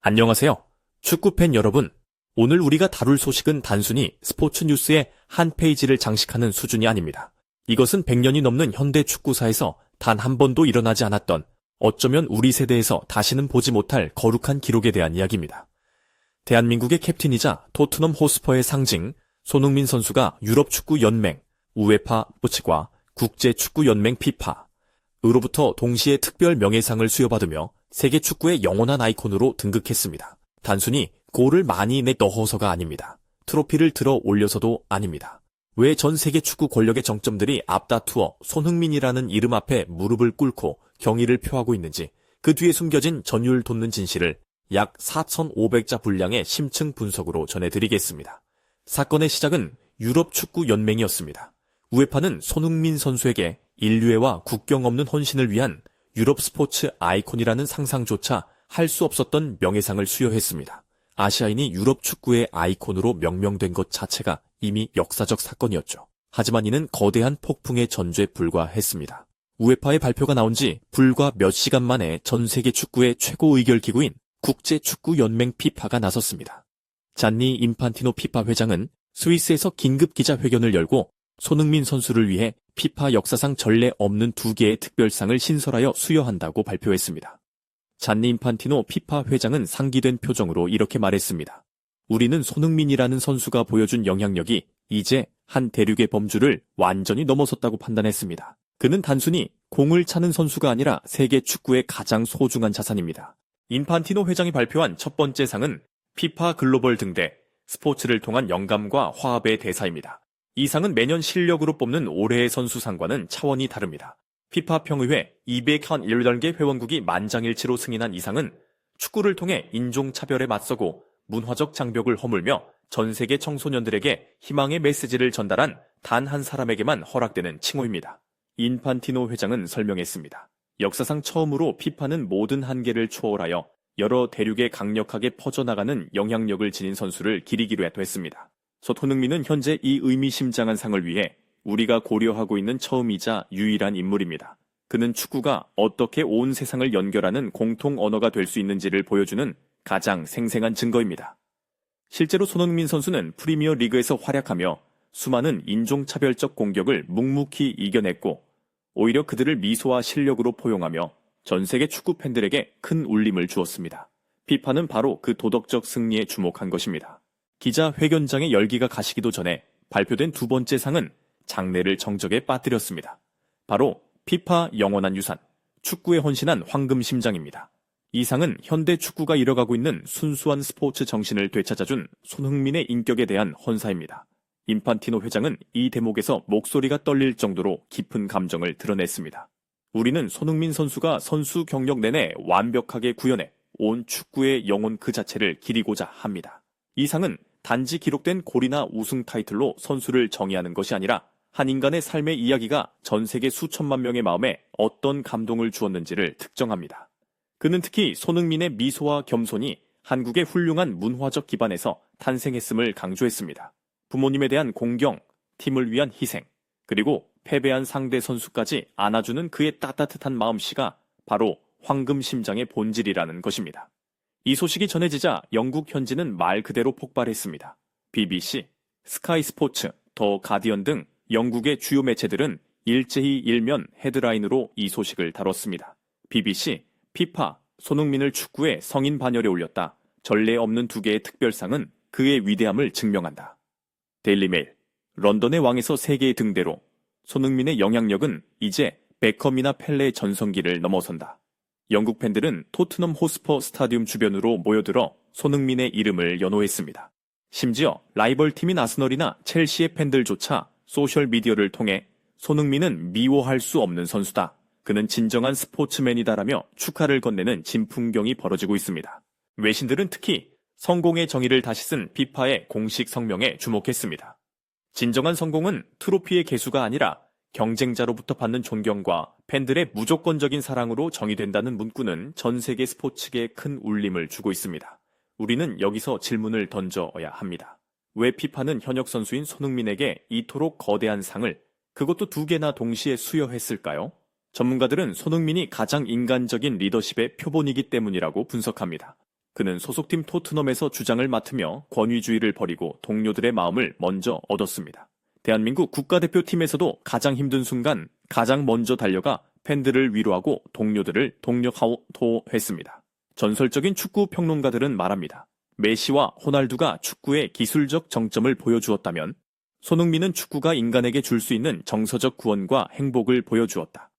안녕하세요. 축구팬 여러분. 오늘 우리가 다룰 소식은 단순히 스포츠 뉴스의 한 페이지를 장식하는 수준이 아닙니다. 이것은 100년이 넘는 현대 축구사에서 단 한 번도 일어나지 않았던, 어쩌면 우리 세대에서 다시는 보지 못할 거룩한 기록에 대한 이야기입니다. 대한민국의 캡틴이자 토트넘 호스퍼의 상징 손흥민 선수가 유럽축구연맹, 우에파 스포츠과 국제축구연맹 피파으로부터 동시에 특별 명예상을 수여받으며 세계 축구의 영원한 아이콘으로 등극했습니다. 단순히 골을 많이 넣어서가 아닙니다. 트로피를 들어 올려서도 아닙니다. 왜 전 세계 축구 권력의 정점들이 앞다투어 손흥민이라는 이름 앞에 무릎을 꿇고 경의를 표하고 있는지, 그 뒤에 숨겨진 전율 돋는 진실을 약 4,500자 분량의 심층 분석으로 전해드리겠습니다. 사건의 시작은 유럽축구연맹이었습니다. 우에파는 손흥민 선수에게 인류애와 국경 없는 헌신을 위한 유럽 스포츠 아이콘이라는 상상조차 할 수 없었던 명예상을 수여했습니다. 아시아인이 유럽 축구의 아이콘으로 명명된 것 자체가 이미 역사적 사건이었죠. 하지만 이는 거대한 폭풍의 전조에 불과했습니다. 우에파의 발표가 나온 지 불과 몇 시간 만에 전 세계 축구의 최고 의결 기구인 국제축구연맹 피파가 나섰습니다. 잔니 인판티노 피파 회장은 스위스에서 긴급 기자회견을 열고 손흥민 선수를 위해 피파 역사상 전례 없는 2개의 특별상을 신설하여 수여한다고 발표했습니다. 잔니 인판티노 피파 회장은 상기된 표정으로 이렇게 말했습니다. 우리는 손흥민이라는 선수가 보여준 영향력이 이제 한 대륙의 범주를 완전히 넘어섰다고 판단했습니다. 그는 단순히 공을 차는 선수가 아니라 세계 축구의 가장 소중한 자산입니다. 인판티노 회장이 발표한 첫 번째 상은 피파 글로벌 등대, 스포츠를 통한 영감과 화합의 대사입니다. 이 상은 매년 실력으로 뽑는 올해의 선수상과는 차원이 다릅니다. 피파 평의회 201개 회원국이 만장일치로 승인한 이 상은 축구를 통해 인종차별에 맞서고 문화적 장벽을 허물며 전 세계 청소년들에게 희망의 메시지를 전달한 단 한 사람에게만 허락되는 칭호입니다. 인판티노 회장은 설명했습니다. 역사상 처음으로 피파는 모든 한계를 초월하여 여러 대륙에 강력하게 퍼져나가는 영향력을 지닌 선수를 기리기로 했습니다. 손흥민은 현재 이 의미심장한 상을 위해 우리가 고려하고 있는 처음이자 유일한 인물입니다. 그는 축구가 어떻게 온 세상을 연결하는 공통 언어가 될 수 있는지를 보여주는 가장 생생한 증거입니다. 실제로 손흥민 선수는 프리미어 리그에서 활약하며 수많은 인종차별적 공격을 묵묵히 이겨냈고, 오히려 그들을 미소와 실력으로 포용하며 전 세계 축구 팬들에게 큰 울림을 주었습니다. 피파는 바로 그 도덕적 승리에 주목한 것입니다. 기자회견장의 열기가 가시기도 전에 발표된 두 번째 상은 장래를 정적에 빠뜨렸습니다. 바로 피파 영원한 유산, 축구에 헌신한 황금심장입니다. 이 상은 현대 축구가 이뤄가고 있는 순수한 스포츠 정신을 되찾아준 손흥민의 인격에 대한 헌사입니다. 인판티노 회장은 이 대목에서 목소리가 떨릴 정도로 깊은 감정을 드러냈습니다. 우리는 손흥민 선수가 선수 경력 내내 완벽하게 구현해 온 축구의 영혼 그 자체를 기리고자 합니다. 이 상은 단지 기록된 골이나 우승 타이틀로 선수를 정의하는 것이 아니라 한 인간의 삶의 이야기가 전 세계 수천만 명의 마음에 어떤 감동을 주었는지를 특정합니다. 그는 특히 손흥민의 미소와 겸손이 한국의 훌륭한 문화적 기반에서 탄생했음을 강조했습니다. 부모님에 대한 공경, 팀을 위한 희생, 그리고 패배한 상대 선수까지 안아주는 그의 따뜻한 마음씨가 바로 황금심장의 본질이라는 것입니다. 이 소식이 전해지자 영국 현지는 말 그대로 폭발했습니다. BBC, 스카이 스포츠, 더 가디언 등 영국의 주요 매체들은 일제히 일면 헤드라인으로 이 소식을 다뤘습니다. BBC, 피파, 손흥민을 축구의 성인 반열에 올렸다. 전례 없는 2개의 특별상은 그의 위대함을 증명한다. 데일리메일, 런던의 왕에서 세계의 등대로 손흥민의 영향력은 이제 베컴이나 펠레의 전성기를 넘어선다. 영국 팬들은 토트넘 호스퍼 스타디움 주변으로 모여들어 손흥민의 이름을 연호했습니다. 심지어 라이벌 팀인 아스널이나 첼시의 팬들조차 소셜미디어를 통해 손흥민은 미워할 수 없는 선수다. 그는 진정한 스포츠맨이다라며 축하를 건네는 진풍경이 벌어지고 있습니다. 외신들은 특히 성공의 정의를 다시 쓴 피파의 공식 성명에 주목했습니다. 진정한 성공은 트로피의 개수가 아니라 경쟁자로부터 받는 존경과 팬들의 무조건적인 사랑으로 정의된다는 문구는 전 세계 스포츠계에 큰 울림을 주고 있습니다. 우리는 여기서 질문을 던져야 합니다. 왜 피파는 현역 선수인 손흥민에게 이토록 거대한 상을, 그것도 2개나 동시에 수여했을까요? 전문가들은 손흥민이 가장 인간적인 리더십의 표본이기 때문이라고 분석합니다. 그는 소속팀 토트넘에서 주장을 맡으며 권위주의를 버리고 동료들의 마음을 먼저 얻었습니다. 대한민국 국가대표팀에서도 가장 힘든 순간 가장 먼저 달려가 팬들을 위로하고 동료들을 독려하도했습니다. 전설적인 축구 평론가들은 말합니다. 메시와 호날두가 축구의 기술적 정점을 보여주었다면 손흥민은 축구가 인간에게 줄 수 있는 정서적 구원과 행복을 보여주었다.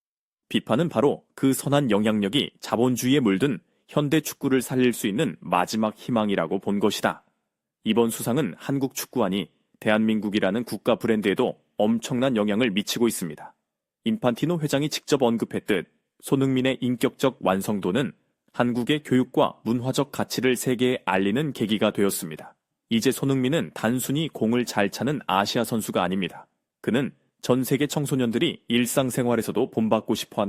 비판은 바로 그 선한 영향력이 자본주의에 물든 현대 축구를 살릴 수 있는 마지막 희망이라고 본 것이다. 이번 수상은 한국 축구안이 대한민국이라는 국가 브랜드에도 엄청난 영향을 미치고 있습니다. 인판티노 회장이 직접 언급했듯 손흥민의 인격적 완성도는 한국의 교육과 문화적 가치를 세계에 알리는 계기가 되었습니다. 이제 손흥민은 단순히 공을 잘 차는 아시아 선수가 아닙니다. 그는 전 세계 청소년들이 일상생활에서도 본받고 싶어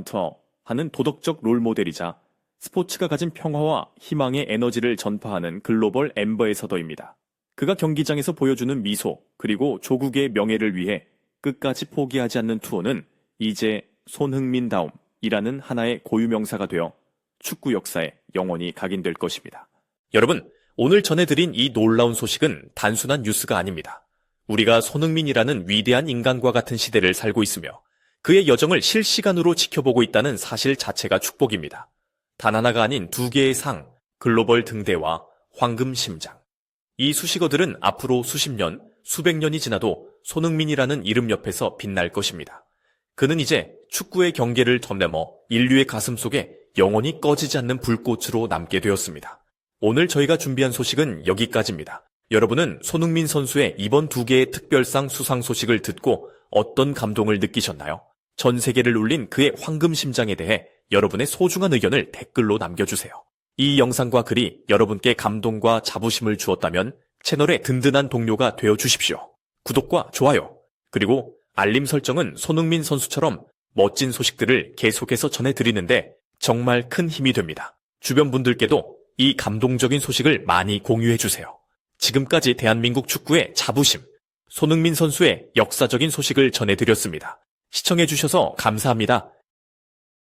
하는 도덕적 롤모델이자 스포츠가 가진 평화와 희망의 에너지를 전파하는 글로벌 앰버서더입니다. 그가 경기장에서 보여주는 미소 그리고 조국의 명예를 위해 끝까지 포기하지 않는 투혼은 이제 손흥민다움이라는 하나의 고유명사가 되어 축구 역사에 영원히 각인될 것입니다. 여러분, 오늘 전해드린 이 놀라운 소식은 단순한 뉴스가 아닙니다. 우리가 손흥민이라는 위대한 인간과 같은 시대를 살고 있으며 그의 여정을 실시간으로 지켜보고 있다는 사실 자체가 축복입니다. 단 하나가 아닌 두 개의 상, 글로벌 등대와 황금 심장. 이 수식어들은 앞으로 수십 년, 수백 년이 지나도 손흥민이라는 이름 옆에서 빛날 것입니다. 그는 이제 축구의 경계를 덤넘어 인류의 가슴 속에 영원히 꺼지지 않는 불꽃으로 남게 되었습니다. 오늘 저희가 준비한 소식은 여기까지입니다. 여러분은 손흥민 선수의 이번 두 개의 특별상 수상 소식을 듣고 어떤 감동을 느끼셨나요? 전 세계를 울린 그의 황금 심장에 대해 여러분의 소중한 의견을 댓글로 남겨주세요. 이 영상과 글이 여러분께 감동과 자부심을 주었다면 채널의 든든한 동료가 되어주십시오. 구독과 좋아요, 그리고 알림 설정은 손흥민 선수처럼 멋진 소식들을 계속해서 전해드리는데 정말 큰 힘이 됩니다. 주변 분들께도 이 감동적인 소식을 많이 공유해주세요. 지금까지 대한민국 축구의 자부심, 손흥민 선수의 역사적인 소식을 전해드렸습니다. 시청해주셔서 감사합니다.